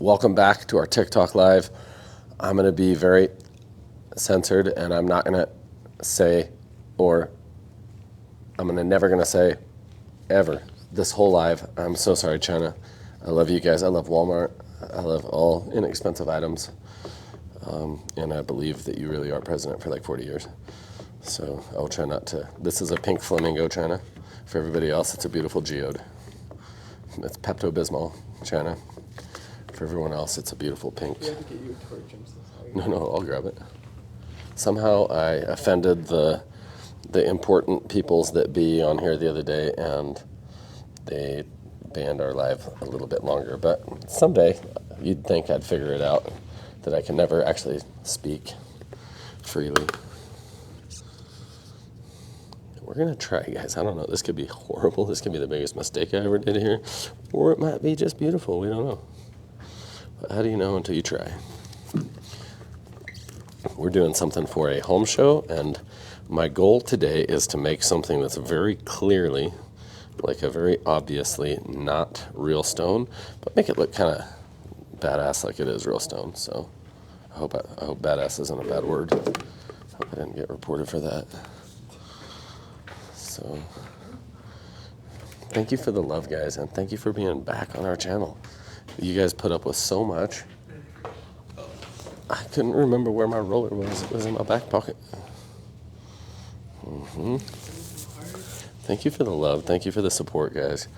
Welcome back to our TikTok live. I'm going to be very censored, and I'm not going to say, or never going to say ever this whole live. I'm so sorry, China. I love you guys. I love Walmart. I love all inexpensive items. And I believe that you really are president for like 40 years. So I'll try not to. This is a pink flamingo, China. For everybody else, it's a beautiful geode. It's Pepto-Bismol, China. For everyone else, it's a beautiful pink. We have to get you a torch. I'm so sorry. No, I'll grab it. Somehow I offended the important peoples that be on here the other day, and they banned our live a little bit longer. But someday, you'd think I'd figure it out, that I can never actually speak freely. We're going to try, guys. I don't know. This could be horrible. This could be the biggest mistake I ever did here. Or it might be just beautiful. We don't know. But how do you know until you try? We're doing something for a home show, and my goal today is to make something that's very clearly, like a very obviously not real stone, but make it look kind of badass like it is real stone. So I hope badass isn't a bad word. I hope I didn't get reported for that. So thank you for the love, guys, and thank you for being back on our channel. You guys put up with so much. I couldn't remember where my roller was. It was in my back pocket. Thank you for the love. Thank you for the support, guys.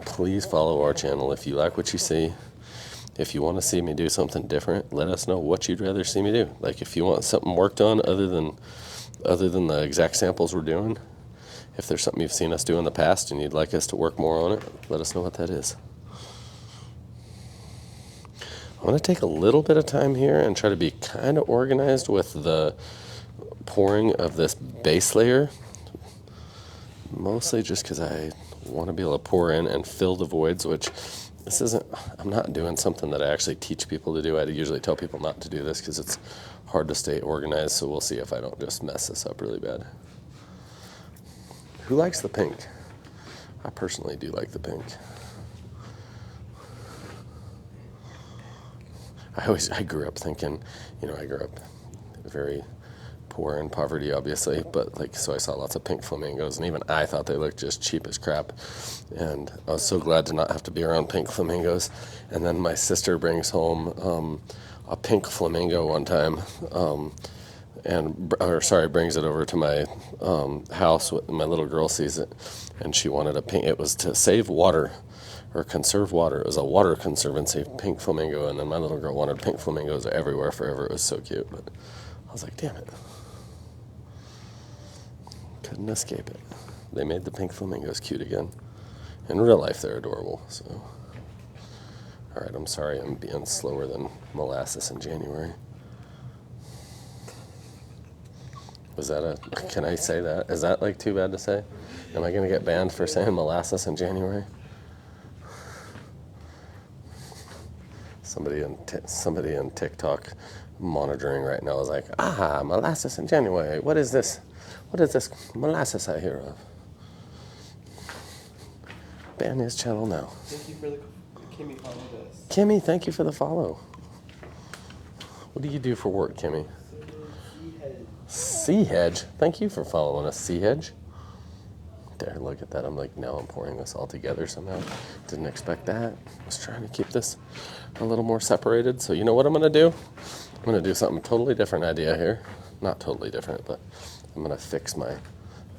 Please follow our channel if you like what you see. If you want to see me do something different, let us know what you'd rather see me do. Like if you want something worked on other than the exact samples we're doing. If there's something you've seen us do in the past and you'd like us to work more on it, let us know what that is. I'm going to take a little bit of time here and try to be kind of organized with the pouring of this base layer. Mostly just because I want to be able to pour in and fill the voids, which I'm not doing something that I actually teach people to do. I usually tell people not to do this because it's hard to stay organized, so we'll see if I don't just mess this up really bad. Who likes the pink? I personally do like the pink. I grew up thinking, I grew up very poor in poverty, obviously, but so I saw lots of pink flamingos, and even I thought they looked just cheap as crap, and I was so glad to not have to be around pink flamingos. And then my sister brings home a pink flamingo one time, brings it over to my house. My little girl sees it, and she wanted a pink. It was to save water or conserve water. It was a water conservancy pink flamingo, and then my little girl wanted pink flamingos everywhere forever. It was so cute, but I was like, damn it. Couldn't escape it. They made the pink flamingos cute again. In real life, they're adorable, so. All right, I'm sorry I'm being slower than molasses in January. Can I say that? Is that too bad to say? Am I going to get banned for saying molasses in January? Somebody in TikTok monitoring right now is like, molasses in January. What is this? What is this molasses I hear of? Ban his channel now. Thank you for the Kimmy followed us. Kimmy, thank you for the follow. What do you do for work, Kimmy? Sea Hedge. Thank you for following us, Sea Hedge. There, look at that. I'm pouring this all together somehow. Didn't expect that. I was trying to keep this a little more separated. So you know what I'm going to do? I'm going to do something totally different idea here. Not totally different, but I'm going to fix my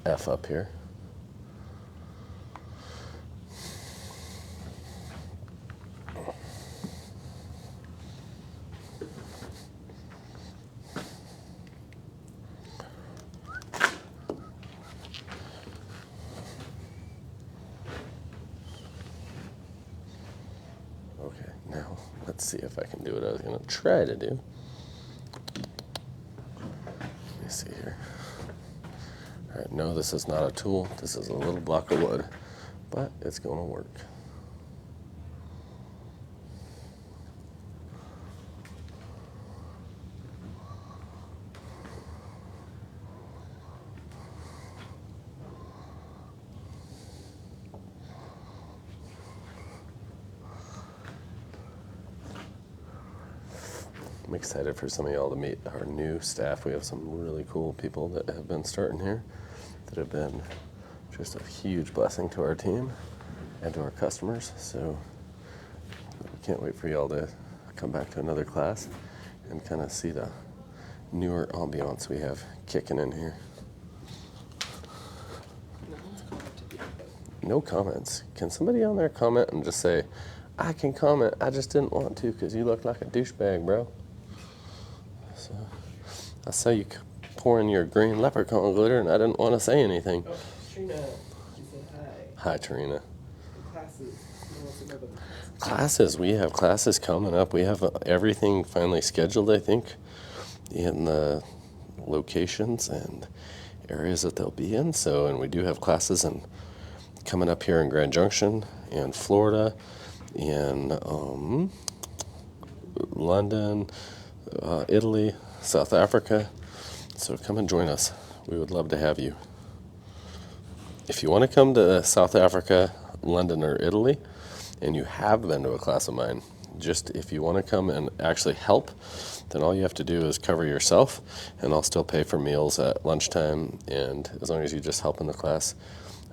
F up here. Now, let's see if I can do what I was going to try to do. Let me see here. All right, no, this is not a tool. This is a little block of wood, but it's going to work. I'm excited for some of y'all to meet our new staff. We have some really cool people that have been starting here that have been just a huge blessing to our team and to our customers. So we can't wait for y'all to come back to another class and kind of see the newer ambiance we have kicking in here. No one's commented yet, but No comments. Can somebody on there comment and just say, I can comment, I just didn't want to because you look like a douchebag, bro. So I saw you pouring your green leprechaun glitter and I didn't want to say anything. oh, Trina, she said hi. Hi, Tarina. Classes. No one's about the classes. Classes. We have classes coming up. We have everything finally scheduled, I think, in the locations and areas that they'll be in. So, and we do have classes coming up here in Grand Junction, in Florida, in London, Italy, South Africa. So come and join us. We would love to have you. If you want to come to South Africa, London, or Italy, and you have been to a class of mine, just if you want to come and actually help, then all you have to do is cover yourself, and I'll still pay for meals at lunchtime. And as long as you just help in the class,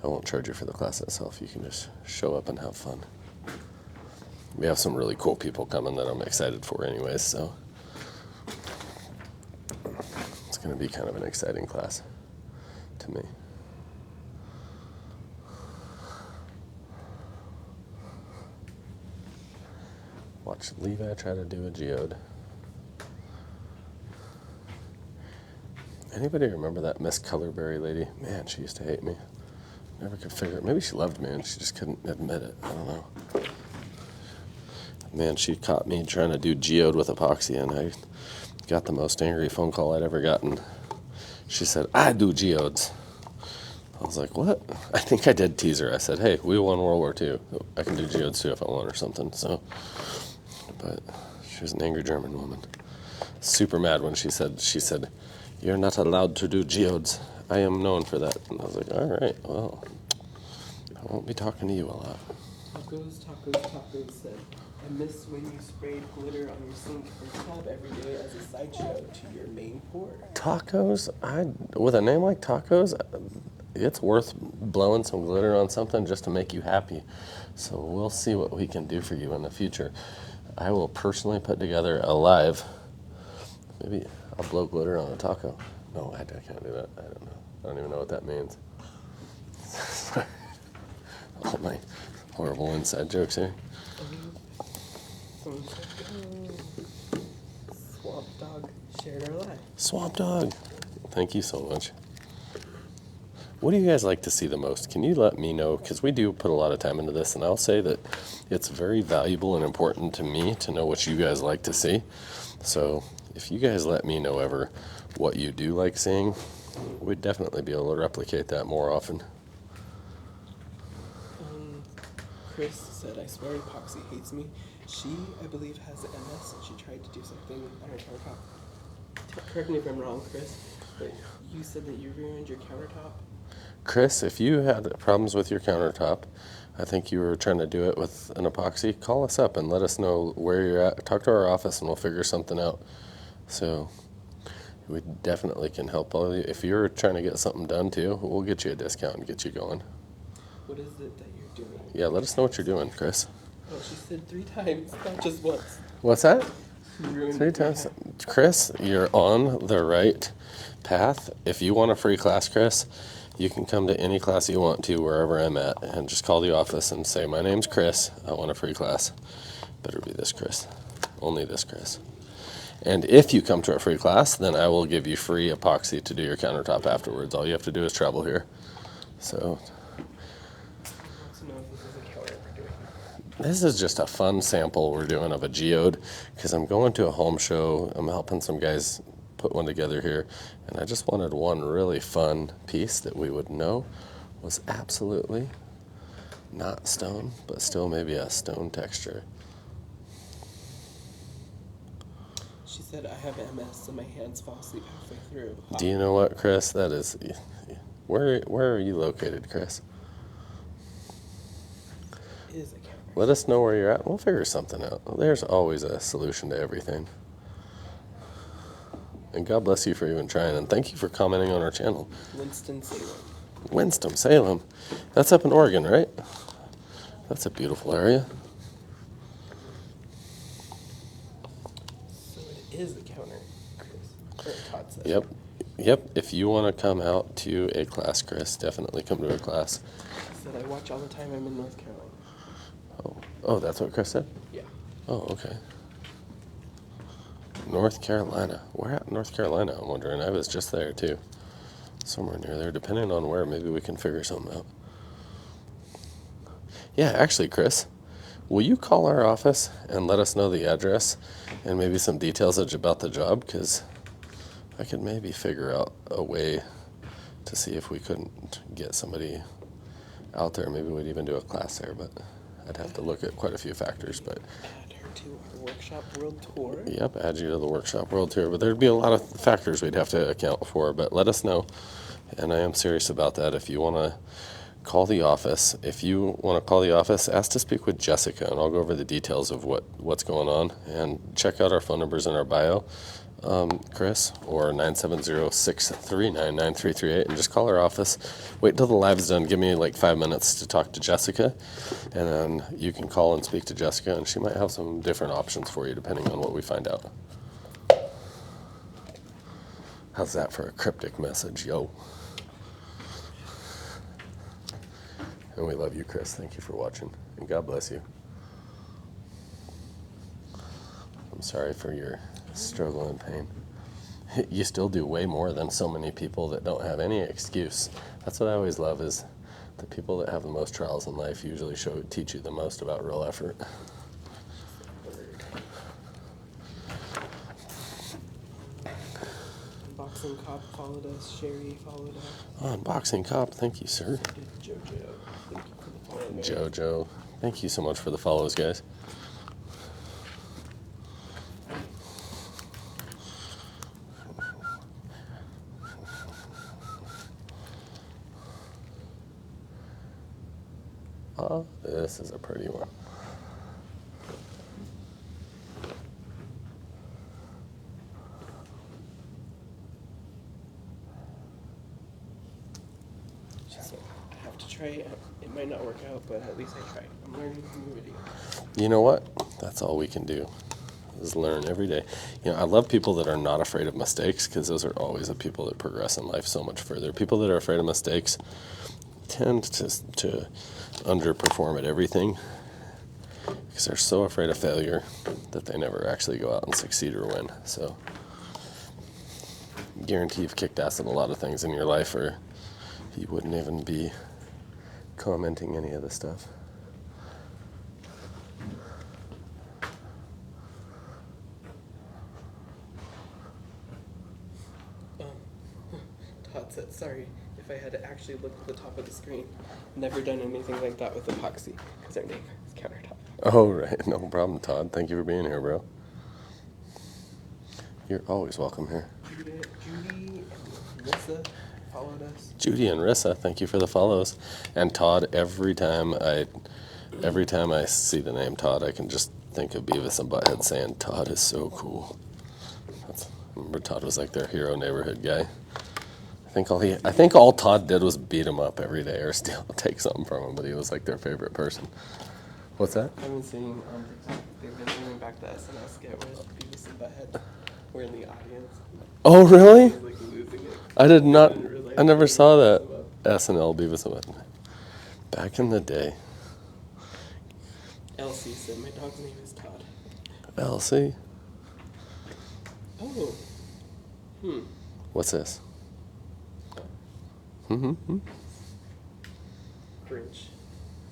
I won't charge you for the class itself. You can just show up and have fun. We have some really cool people coming that I'm excited for anyways, so it's going to be kind of an exciting class to me. Watch Levi try to do a geode. Anybody remember that Miss Colorberry lady? Man, she used to hate me. Never could figure it. Maybe she loved me and she just couldn't admit it. I don't know. Man, she caught me trying to do geode with epoxy, and I got the most angry phone call I'd ever gotten. She said, I do geodes. I was like, what? I think I did tease her. I said, hey, we won World War II. I can do geodes too if I want or something. So, but she was an angry German woman. Super mad when she said, you're not allowed to do geodes. I am known for that. And I was like, all right, well, I won't be talking to you a lot. Tacos said, I miss when you sprayed glitter on your sink or tub every day as a sideshow to your main pour. Tacos, with a name like Tacos, it's worth blowing some glitter on something just to make you happy. So we'll see what we can do for you in the future. I will personally put together a live. Maybe I'll blow glitter on a taco. No, I can't do that. I don't know. I don't even know what that means. All my horrible inside jokes here. Someone said, Swamp Dog shared our life. Swamp Dog. Thank you so much. What do you guys like to see the most? Can you let me know? Because we do put a lot of time into this, and I'll say that it's very valuable and important to me to know what you guys like to see. So if you guys let me know ever what you do like seeing, we'd definitely be able to replicate that more often. Chris said, I swear epoxy hates me. She, I believe, has MS, and she tried to do something on her countertop. Correct me if I'm wrong, Chris, but you said that you ruined your countertop. Chris, if you had problems with your countertop, I think you were trying to do it with an epoxy, call us up and let us know where you're at. Talk to our office and we'll figure something out. So we definitely can help all of you. If you're trying to get something done too, we'll get you a discount and get you going. What is it that you're doing? Yeah, let us know what you're doing, Chris. Oh, she said 3 times, not just once. What's that? You ruined 3 it times. Chris, you're on the right path. If you want a free class, Chris, you can come to any class you want to wherever I'm at and just call the office and say, my name's Chris, I want a free class. Better be this Chris. Only this Chris. And if you come to a free class, then I will give you free epoxy to do your countertop afterwards. All you have to do is travel here. So wants to know if this is a counter we're doing. this is just a fun sample we're doing of a geode because I'm going to a home show. I'm helping some guys put one together here, and I just wanted one really fun piece that we would know was absolutely not stone, but still maybe a stone texture. She said, I have MS, so my hands fall asleep halfway through. Do you know what, Chris? That is, where are you located, Chris? It is a counter. Let us know where you're at. We'll figure something out. There's always a solution to everything. And God bless you for even trying. And thank you for commenting on our channel. Winston-Salem. Winston-Salem. That's up in Oregon, right? That's a beautiful area. So it is the counter, Chris. Or Todd said. Yep. Yep. If you want to come out to a class, Chris, definitely come to a class. I said I watch all the time. I'm in North Carolina. Oh, that's what Chris said? Yeah. Oh, okay. North Carolina. Where at North Carolina, I'm wondering. I was just there, too. Somewhere near there. Depending on where, maybe we can figure something out. Yeah, actually, Chris, will you call our office and let us know the address and maybe some details about the job? Because I could maybe figure out a way to see if we couldn't get somebody out there. Maybe we'd even do a class there, but I'd have to look at quite a few factors. But Add her to our workshop world tour. yep, add you to the workshop world tour. But there'd be a lot of factors we'd have to account for. But let us know, and I am serious about that. If you want to call the office, ask to speak with Jessica, and I'll go over the details of what's going on. And check out our phone numbers in our bio, Chris, or 970-639-9338, and just call our office. Wait till the live's done. Give me like 5 minutes to talk to Jessica, and then you can call and speak to Jessica, and she might have some different options for you depending on what we find out. How's that for a cryptic message, yo? And we love you, Chris. Thank you for watching, and God bless you. I'm sorry for your struggle and pain. You still do way more than so many people that don't have any excuse. That's what I always love, is the people that have the most trials in life usually teach you the most about real effort. Unboxing Cop followed us. Sherry followed us. Unboxing Cop, thank you, sir. Jojo. Thank you for the follow, man. Jojo, thank you so much for the follows, guys. Oh, this is a pretty one. Just, I have to try it. It might not work out, but at least I tried. I'm learning from your video. You know what? That's all we can do, is learn every day. You know, I love people that are not afraid of mistakes, because those are always the people that progress in life so much further. People that are afraid of mistakes tend to underperform at everything, because they're so afraid of failure that they never actually go out and succeed or win. So, guarantee you've kicked ass at a lot of things in your life, or you wouldn't even be commenting any of this stuff. Todd said, sorry if I had actually looked at the top of the screen. Never done anything like that with epoxy, because our name is Countertop. Oh, right. No problem, Todd. Thank you for being here, bro. You're always welcome here. Judy and Melissa followed us. Judy and Rissa, thank you for the follows. And Todd, every time I see the name Todd, I can just think of Beavis and Butthead saying, Todd is so cool. Remember, Todd was like their hero neighborhood guy. I think all Todd did was beat him up every day or take something from him, but he was like their favorite person. What's that? I've been seeing on TikTok, they've been bringing back the SNL skit where Beavis and Butthead were in the audience. Oh, really? Like losing it. I did not. Didn't realize I never they saw were that. so SNL Beavis and Butthead. Back in the day. Elsie said, my dog's name is Todd. Elsie. Oh. What's this? Grinch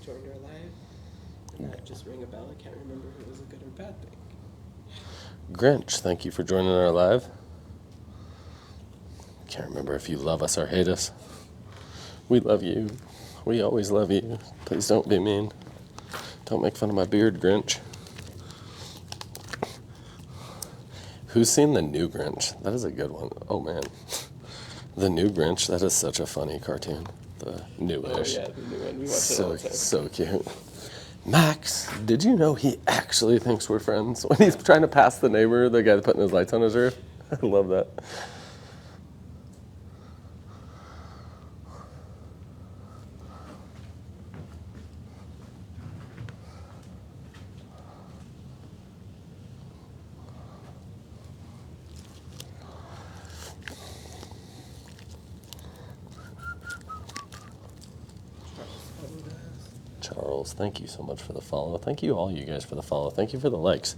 joined our live. And that just rang a bell. I can't remember if it was a good or bad thing. Grinch, thank you for joining our live. Can't remember if you love us or hate us. We love you. We always love you. Please don't be mean. Don't make fun of my beard, Grinch. Who's seen the new Grinch? That is a good one. Oh, man. The new Grinch, that is such a funny cartoon. The newish. Oh, yeah, the new one. We watch it all the time. So cute. Max, did you know he actually thinks we're friends when he's trying to pass the neighbor, the guy that's putting his lights on his roof? I love that. Charles, thank you so much for the follow. Thank you all you guys for the follow. Thank you for the likes.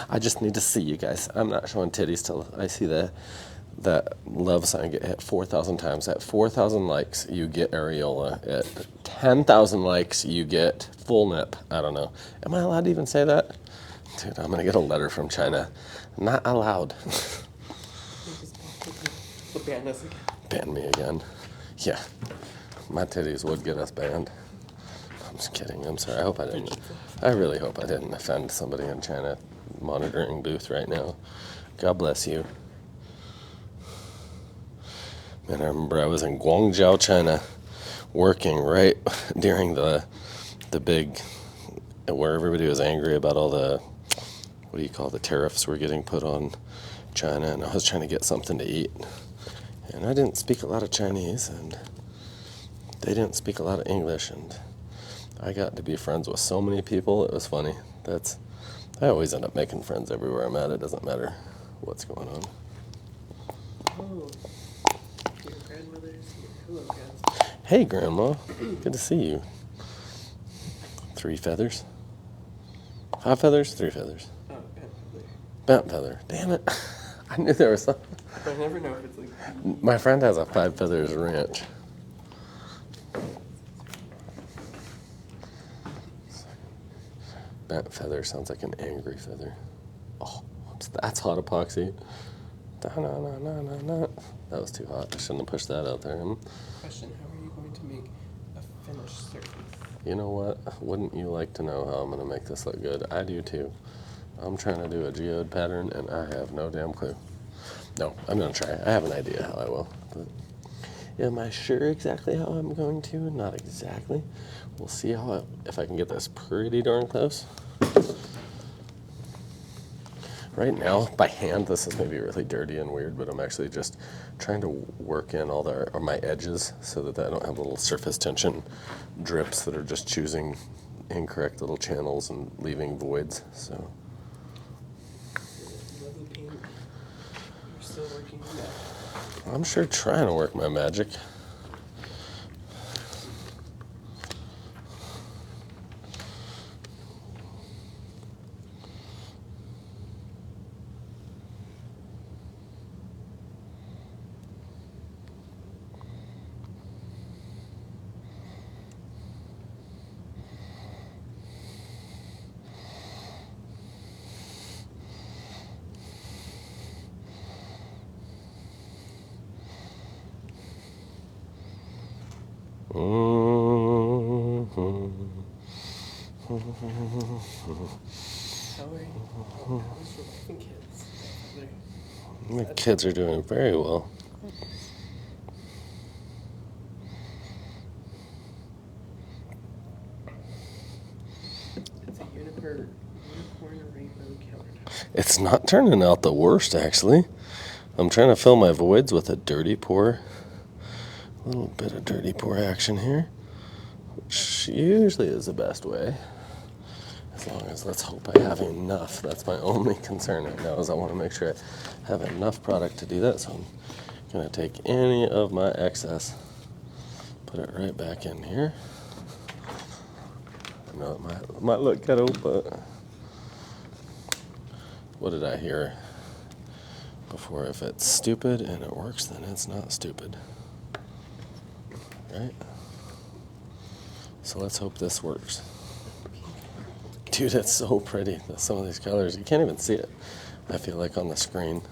I just need to see you guys. I'm not showing titties till I see that love sign get hit 4,000 times. At 4,000 likes, you get areola. At 10,000 likes, you get full nip. I don't know. Am I allowed to even say that? Dude, I'm going to get a letter from China. Not allowed. They'll ban us again. Ban me again. Yeah. My titties would get us banned. I'm just kidding. I'm sorry. I really hope I didn't offend somebody in China monitoring booth right now. God bless you. Man, I remember I was in Guangzhou, China, working right during the big, where everybody was angry about all the, what do you call the tariffs were getting put on China, and I was trying to get something to eat. And I didn't speak a lot of Chinese, and they didn't speak a lot of English, and I got to be friends with so many people. It was funny. I always end up making friends everywhere I'm at. It doesn't matter what's going on. Oh, your grandmother's here. Hello, guys. Hey, Grandma. Good to see you. 3 feathers. 5 feathers? 3 feathers. Oh, bent feather. Bent feather. Damn it. I knew there was something. I never know if it's like... My friend has a 5 feathers ranch. Bent feather sounds like an angry feather. Oh, that's hot epoxy. Da-na-na-na-na-na. That was too hot. I shouldn't have pushed that out there. Question, how are you going to make a finished surface? You know what? Wouldn't you like to know how I'm going to make this look good? I do too. I'm trying to do a geode pattern, and I have no damn clue. No, I'm going to try. I have an idea how I will. But am I sure exactly how I'm going to? Not exactly. We'll see if I can get this pretty darn close. Right now, by hand, this is maybe really dirty and weird, but I'm actually just trying to work in all my edges so that I don't have little surface tension drips that are just choosing incorrect little channels and leaving voids. So. Lovely paint. You're still working on that. I'm sure trying to work my magic. How are you? How's your wife and kids? The kids are doing very well. It's a unicorn rainbow countertop. It's not turning out the worst, actually. I'm trying to fill my voids with a dirty pour. A little bit of dirty pour action here, which usually is the best way. As long as, let's hope I have enough. That's my only concern right now, is I want to make sure I have enough product to do that. So I'm going to take any of my excess, put it right back in here. I know it might look ghetto, but what did I hear before? If it's stupid and it works, then it's not stupid. Right? So let's hope this works. Dude, it's so pretty. Some of these colors, you can't even see it. I feel like on the screen.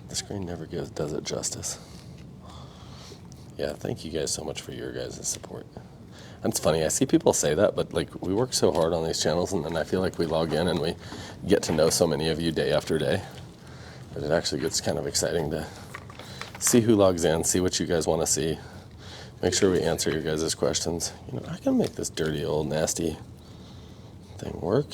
The screen never does it justice. Yeah, thank you guys so much for your guys' support. And it's funny, I see people say that, but like we work so hard on these channels, and then I feel like we log in and we get to know so many of you day after day. But it actually gets kind of exciting to see who logs in, see what you guys want to see. Make sure we answer your guys' questions. You know, I can make this dirty old nasty thing work.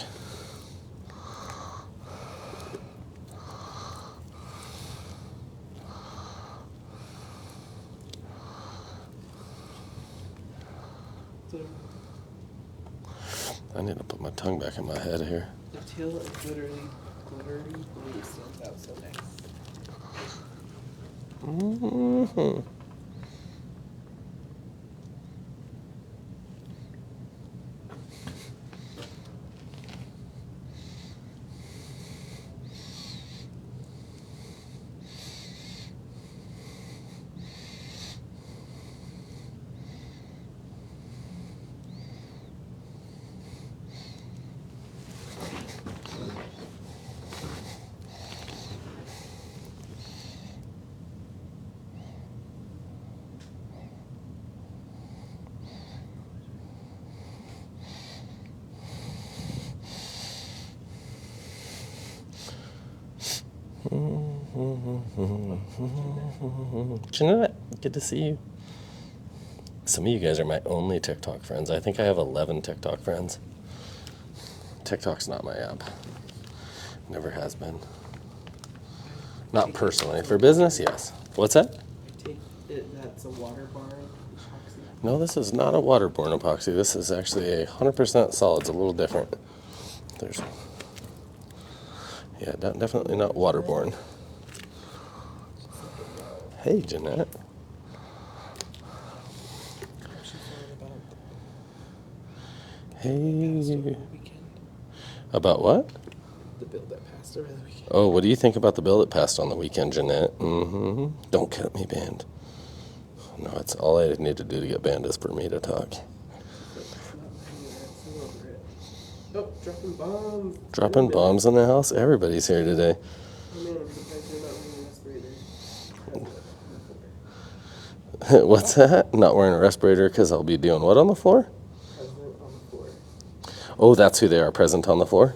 I need to put my tongue back in my head here. The teal and glittery blue stands out so nice. Mm-hmm. Jeanette, good to see you. Some of you guys are my only TikTok friends. I think I have 11 TikTok friends. TikTok's not my app. Never has been. Not personally. For business, yes. What's that? I take it that's a waterborne epoxy. No, this is not a waterborne epoxy. This is actually a 100% solid. It's a little different. Yeah, definitely not waterborne. Hey, Jeanette. How's she feeling about Hey. over the weekend? About what? The bill that passed over the weekend. Oh, what do you think about the bill that passed on the weekend, Jeanette? Mm-hmm. Don't get me banned. No, it's all I need to do to get banned is for me to talk. It's not so over it. Oh, dropping bombs. Dropping bombs in the house? Everybody's here today. Oh man, I'm surprised you're not wearing a respirator. What's that? Not wearing a respirator because I'll be doing what on the floor? President on the floor. Oh, that's who they are, present on the floor?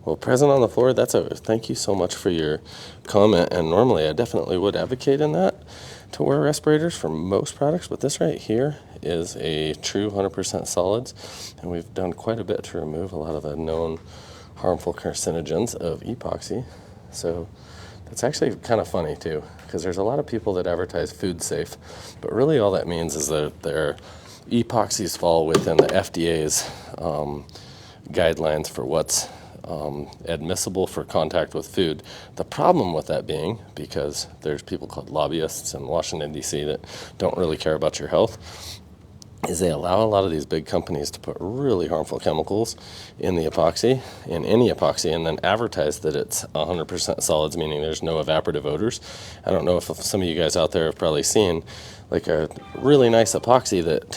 Well, present on the floor, thank you so much for your comment. And normally I definitely would advocate in that to wear respirators for most products, but this right here is a true 100% solids. And we've done quite a bit to remove a lot of the known harmful carcinogens of epoxy. So that's actually kind of funny too, because there's a lot of people that advertise food safe, but really all that means is that their epoxies fall within the FDA's guidelines for what's admissible for contact with food. The problem with that being, because there's people called lobbyists in Washington, D.C. that don't really care about your health, is they allow a lot of these big companies to put really harmful chemicals in the epoxy, in any epoxy, and then advertise that it's 100% solids, meaning there's no evaporative odors. I don't know if some of you guys out there have probably seen like a really nice epoxy that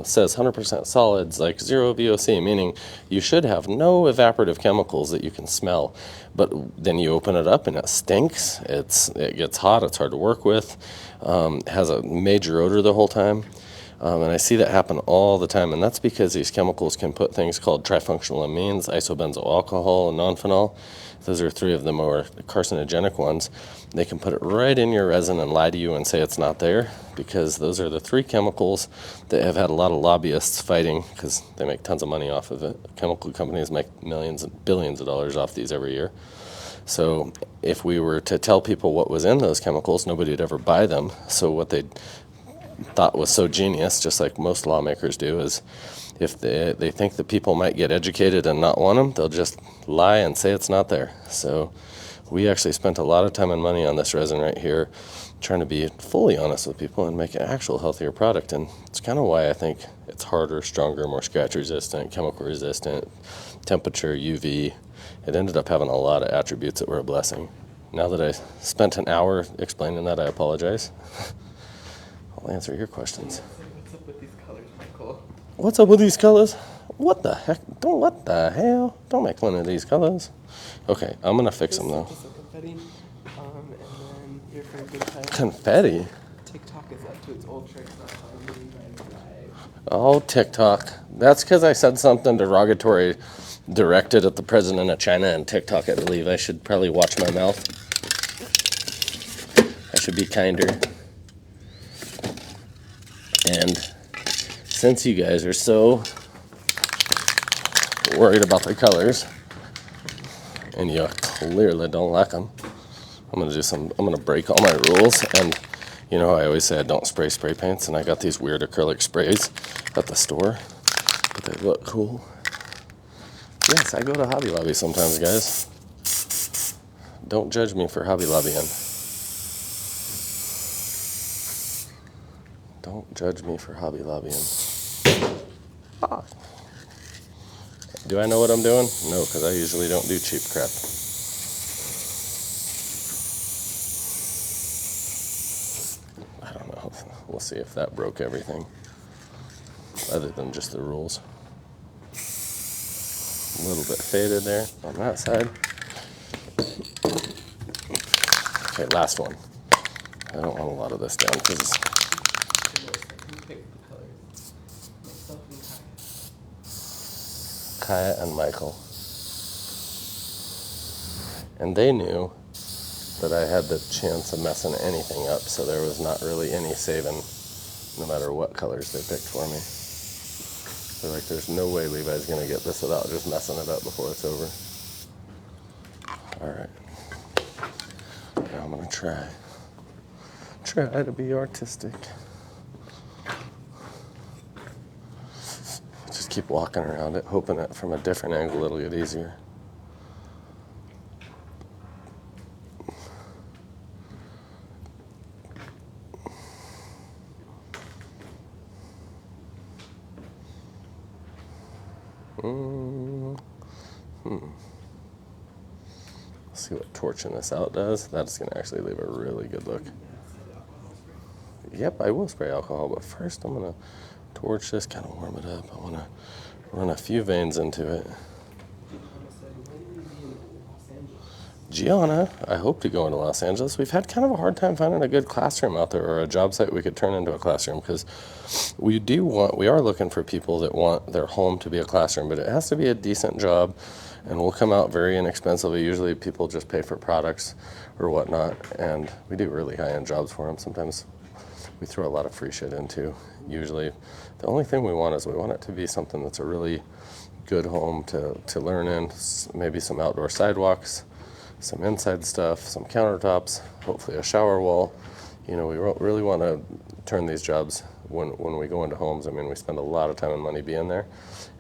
says 100% solids, like zero VOC, meaning you should have no evaporative chemicals that you can smell. But then you open it up and it stinks. It gets hot. It's hard to work with. It has a major odor the whole time. And I see that happen all the time, and that's because these chemicals can put things called trifunctional amines, isobenzyl alcohol, and nonphenol. Those are three of the more carcinogenic ones. They can put it right in your resin and lie to you and say it's not there, because those are the three chemicals that have had a lot of lobbyists fighting because they make tons of money off of it. Chemical companies make millions and billions of dollars off these every year. So if we were to tell people what was in those chemicals, nobody would ever buy them. So what they thought was so genius, just like most lawmakers do, is if they think that people might get educated and not want them, they'll just lie and say it's not there. So we actually spent a lot of time and money on this resin right here, trying to be fully honest with people and make an actual healthier product. And it's kind of why I think it's harder, stronger, more scratch resistant, chemical resistant, temperature, UV. It ended up having a lot of attributes that were a blessing. Now that I spent an hour explaining that, I apologize. I'll answer your questions. What's up with these colors, Michael? What's up with these colors? What the heck? What the hell? Don't make fun of these colors. Okay, I'm gonna fix them though. Just a confetti, and then here for a good time. Confetti? TikTok is up to its old tricks, not telling me live. Oh, TikTok. That's because I said something derogatory directed at the president of China and TikTok, I believe. I should probably watch my mouth. I should be kinder. And since you guys are so worried about the colors, and you clearly don't like them, I'm gonna break all my rules. And you know, I always say I don't spray paints, and I got these weird acrylic sprays at the store. but they look cool. Yes, I go to Hobby Lobby sometimes, guys. Don't judge me for Hobby Lobbying. Don't judge me for Hobby Lobbying. Ah. Do I know what I'm doing? No, because I usually don't do cheap crap. I don't know. We'll see if that broke everything, other than just the rules. A little bit faded there on that side. Okay, last one. I don't want a lot of this down because Kaya and Michael. And they knew that I had the chance of messing anything up, so there was not really any saving no matter what colors they picked for me. They're like, there's no way Levi's gonna get this without just messing it up before it's over. All right, now I'm gonna try to be artistic. Just keep walking around it, hoping that from a different angle it'll get easier. Let's see what torching this out does. That's going to actually leave a really good look. Yep, I will spray alcohol, but first I'm going to torch this, kind of warm it up. I want to run a few veins into it. Gianna, I hope to go into Los Angeles. We've had kind of a hard time finding a good classroom out there, or a job site we could turn into a classroom, because we are looking for people that want their home to be a classroom, but it has to be a decent job, and will come out very inexpensively. Usually people just pay for products or whatnot, and we do really high-end jobs for them. Sometimes we throw a lot of free shit into. Usually the only thing we want it to be something that's a really good home to learn in, maybe some outdoor sidewalks, some inside stuff, some countertops, hopefully a shower wall. You know, we really want to turn these jobs when we go into homes. I mean, we spend a lot of time and money being there,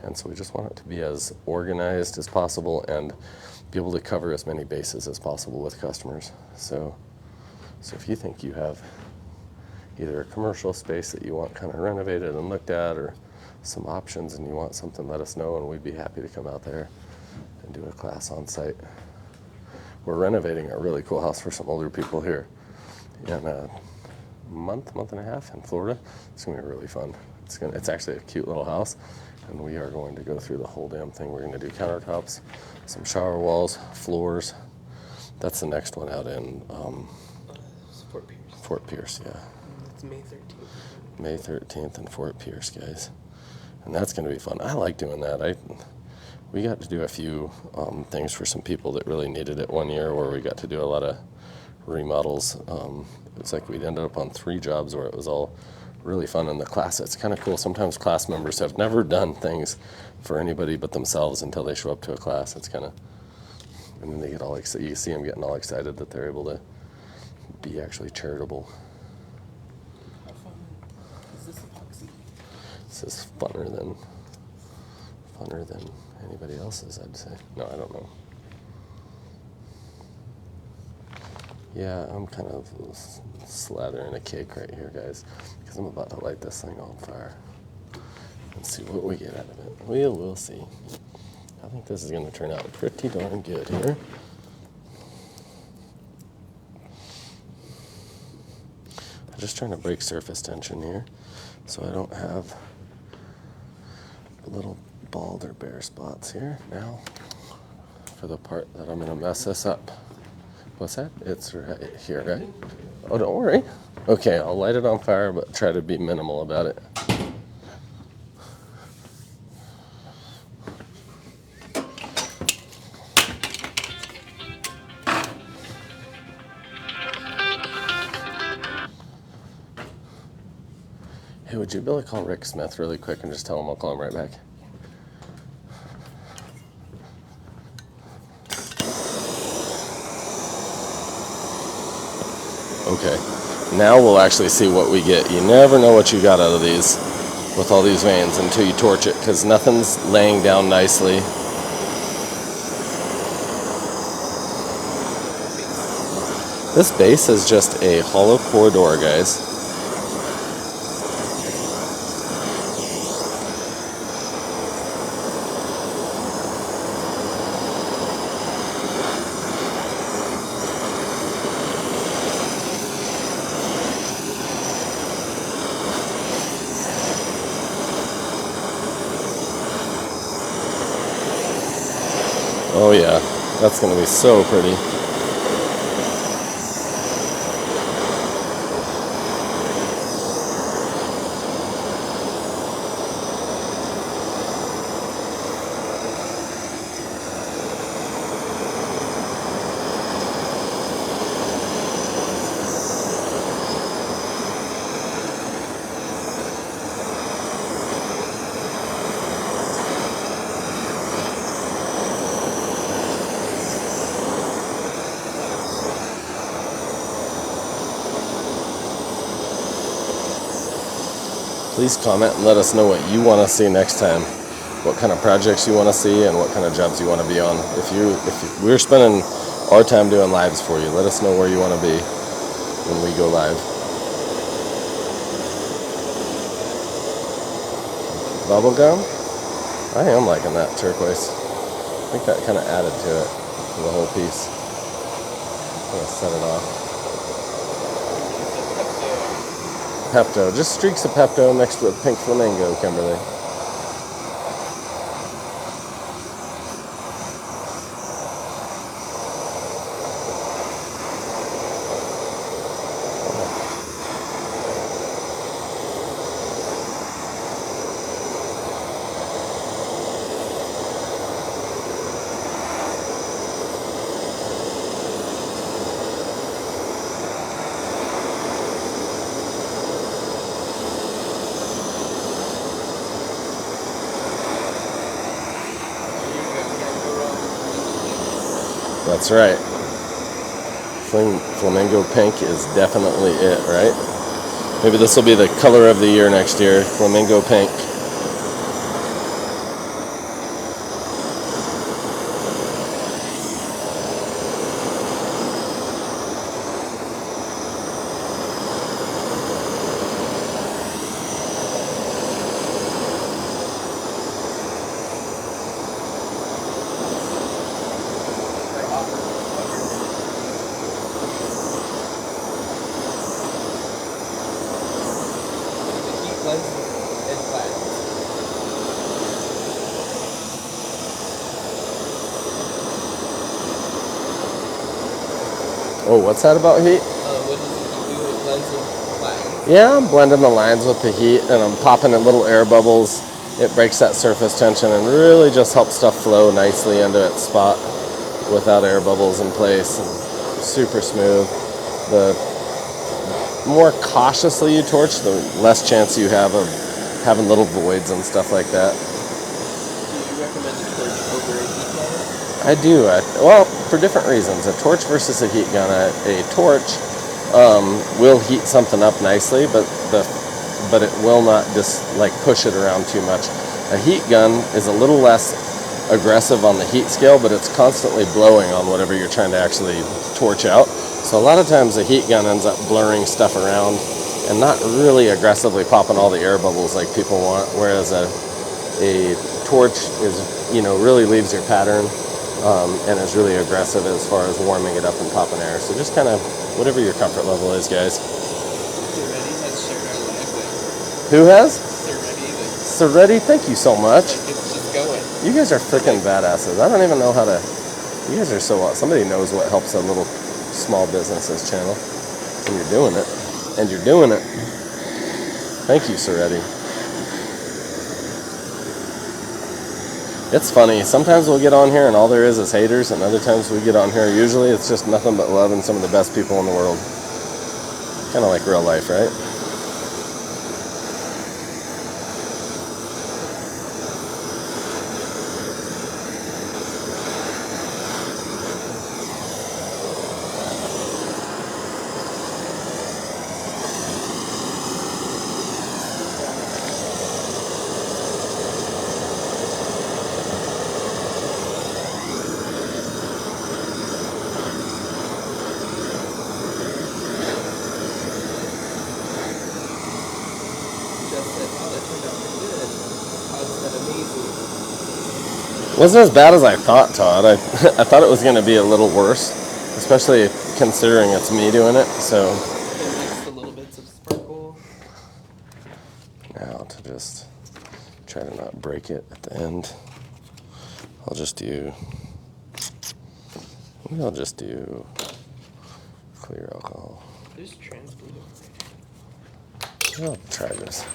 and so we just want it to be as organized as possible and be able to cover as many bases as possible with customers. So if you think you have either a commercial space that you want kind of renovated and looked at, or some options and you want something, let us know, and we'd be happy to come out there and do a class on site. We're renovating a really cool house for some older people here in a month and a half in Florida. It's gonna be really fun. It's actually a cute little house, and we are going to go through the whole damn thing. We're gonna do countertops, some shower walls, floors. That's the next one out in Fort Pierce. Fort Pierce, yeah. It's May 13th. May 13th in Fort Pierce, guys. And that's gonna be fun. I like doing that. We got to do a few things for some people that really needed it one year, where we got to do a lot of remodels. It's like we ended up on 3 jobs where it was all really fun in the class. It's kind of cool. Sometimes class members have never done things for anybody but themselves until they show up to a class. It's kind of, and then they get all excited. You see them getting all excited that they're able to be actually charitable. How fun is this epoxy? This is funner than anybody else's, I'd say. No, I don't know. Yeah, I'm kind of slathering a cake right here, guys, because I'm about to light this thing on fire and see what we get out of it. We'll see. I think this is going to turn out pretty darn good here. I'm just trying to break surface tension here so I don't have little bald or bare spots here. Now for the part that I'm going to mess this up. What's that? It's right here, right? Oh, don't worry. Okay, I'll light it on fire, but try to be minimal about it. Hey, would you be able to call Rick Smith really quick and just tell him I'll call him right back? Okay, now we'll actually see what we get. You never know what you got out of these. with all these veins until you torch it, because nothing's laying down nicely. This base is just a hollow core door, guys. Oh yeah, that's gonna be so pretty. Please comment and let us know what you want to see next time. What kind of projects you want to see and what kind of jobs you want to be on. If we're spending our time doing lives for you, let us know where you want to be when we go live. Bubble gum? I am liking that turquoise. I think that kind of added to it, to the whole piece. I'm gonna set it off. Pepto, just streaks of Pepto mixed with pink flamingo, Kimberly. That's right. Flamingo pink is definitely it, right? Maybe this will be the color of the year next year, flamingo pink. Oh, what's that about heat? What does it do with blends lines? Yeah, I'm blending the lines with the heat and I'm popping in little air bubbles. It breaks that surface tension and really just helps stuff flow nicely into its spot without air bubbles in place. And super smooth. The more cautiously you torch, the less chance you have of having little voids and stuff like that. Do you recommend a torch over a heat gun? I do. Well, for different reasons. A torch versus a heat gun. A torch will heat something up nicely, but it will not just like push it around too much. A heat gun is a little less aggressive on the heat scale, but it's constantly blowing on whatever you're trying to actually torch out. So a lot of times a heat gun ends up blurring stuff around and not really aggressively popping all the air bubbles like people want, whereas a torch is, really leaves your pattern and is really aggressive as far as warming it up and popping air. So just kind of whatever your comfort level is, guys. Serretti has shared our live there. Who has? Serretti. Serretti, thank you so much. It's just going. You guys are freaking badasses. I don't even know how to. You guys are so. Somebody knows what helps a little small business's channel. And you're doing it. And you're doing it. Thank you, Serretti. It's funny. Sometimes we'll get on here and all there is haters, and other times we get on here. Usually it's just nothing but love and some of the best people in the world. Kind of like real life, right? Wasn't as bad as I thought, Todd. I thought it was going to be a little worse, especially considering it's me doing it. So It makes the little bits of sparkle. now to just try to not break it at the end, I'll just do clear alcohol. There's trans blue. I'll try this.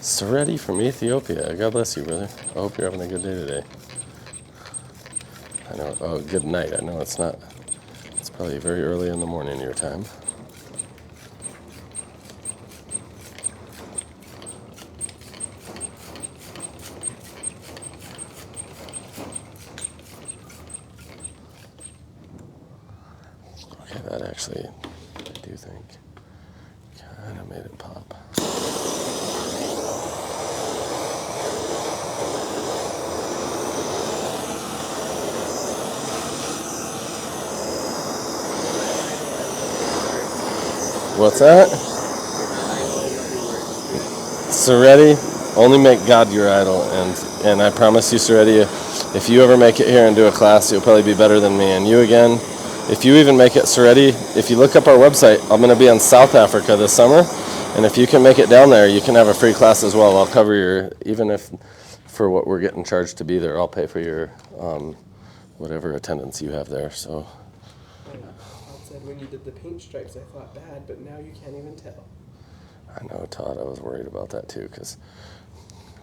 Seretti from Ethiopia. God bless you, brother. I hope you're having a good day today. I know. Oh, good night. I know it's not. It's probably very early in the morning your time. Okay, that actually, I do think, kind of made it pop. What's that? Seretti, only make God your idol, and I promise you, Seretti, if you ever make it here and do a class, you'll probably be better than me. And you again, if you even make it, Seretti, if you look up our website, I'm going to be in South Africa this summer, and if you can make it down there, you can have a free class as well. I'll cover your, even if for what we're getting charged to be there, I'll pay for your whatever attendance you have there. So. When you did the paint stripes, I thought bad, but now you can't even tell. I know, Todd. I was worried about that too, because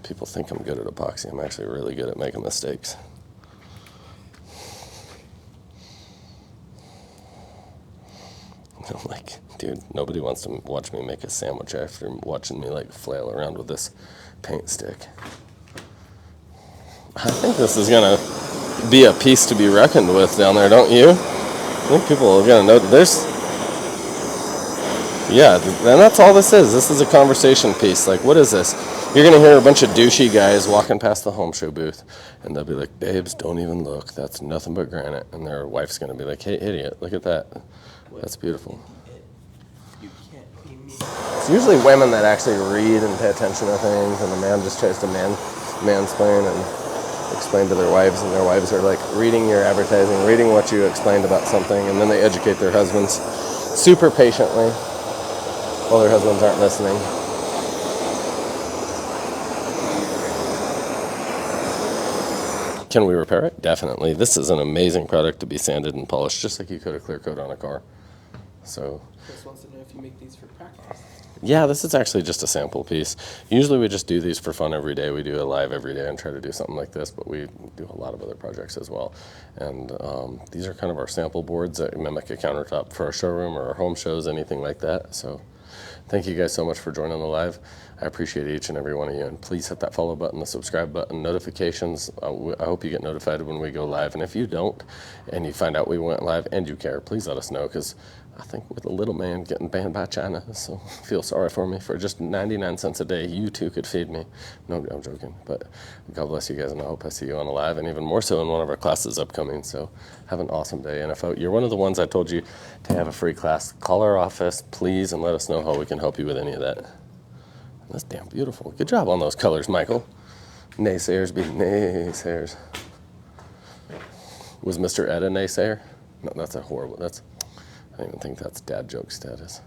people think I'm good at epoxy. I'm actually really good at making mistakes. I'm like, dude, nobody wants to watch me make a sandwich after watching me like flail around with this paint stick. I think this is gonna be a piece to be reckoned with down there, don't you? I think people are going to know there's, yeah, and that's all this is. This is a conversation piece. Like, what is this? You're going to hear a bunch of douchey guys walking past the home show booth, and they'll be like, babes, don't even look. That's nothing but granite. And their wife's going to be like, hey, idiot, look at that. That's beautiful. You can't be me. It's usually women that actually read and pay attention to things, and the man just tries to mansplain and explain to their wives, and their wives are like reading your advertising, reading what you explained about something, and then they educate their husbands super patiently while their husbands aren't listening. Can we repair it? Definitely. This is an amazing product to be sanded and polished, just like you could a clear coat on a car. So Chris wants to know if you make these for practice. yeah, this is actually just a sample piece. Usually we just do these for fun every day. We do a live every day and try to do something like this, but we do a lot of other projects as well. And these are kind of our sample boards that mimic a countertop for our showroom or our home shows, anything like that. So thank you guys so much for joining the live. I appreciate each and every one of you. And please hit that follow button, the subscribe button, notifications. I hope you get notified when we go live. And if you don't, and you find out we went live and you care, please let us know, because I think with a little man getting banned by China, so feel sorry for me. For just 99 cents a day, you too could feed me. No, I'm joking. But God bless you guys, and I hope I see you on the live, and even more so in one of our classes upcoming. So have an awesome day. And if you're one of the ones I told you to have a free class, call our office, please, and let us know how we can help you with any of that. That's damn beautiful. Good job on those colors, Michael. Naysayers be naysayers. Was Mr. Ed a naysayer? No, that's a horrible, I don't even think that's dad joke status.